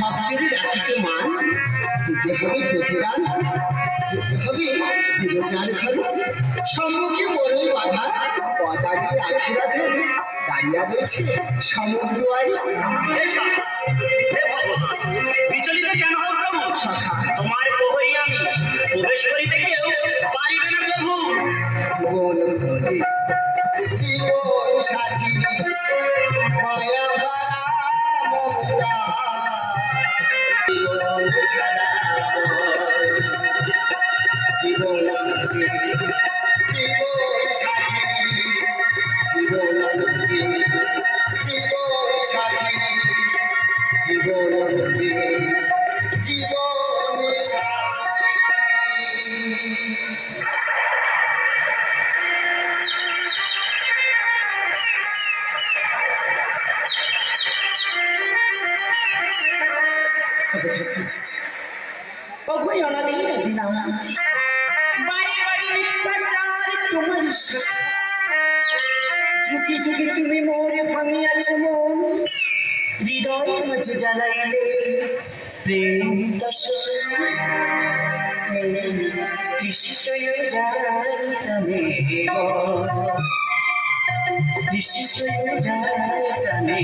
ভক্তের রাখিতে মান, দিতে হবে প্রতিদান, যেতে হবে বিরোচার ঘরে। সম্মুখে বড়ই বাধা, পদা দিয়ে আছে রাধা, দাঁড়িয়া রয়েছে সমুখ দুয়ারে। বিচলিত কেন হও প্রভু? সখা তোমার প্রহরী আমি, প্রবেশ করিতে কেউ পারিবে না প্রভু। জীবন খোঁজে জীবন সাথী, মায়া ভরা মমতা, জীবন ছাড়া জীবন খোঁজে জীবন সাথী, জীবন খোঁজে জীবন সাথী, জীবন খোঁজে জীবন সাথী। ওগোই অনাদিন দিনা বাড়ি বাড়ি মিথ্যাচার তোমার শাখা, যুগে যুগে তুমি মোরে ভাঙিয়াছ মন, হৃদয় মাঝে জ্বালাইলে প্রেম দর্শন। কৃষ্ণ যায় প্রাণে কৃষ্ণ যায় প্রাণে।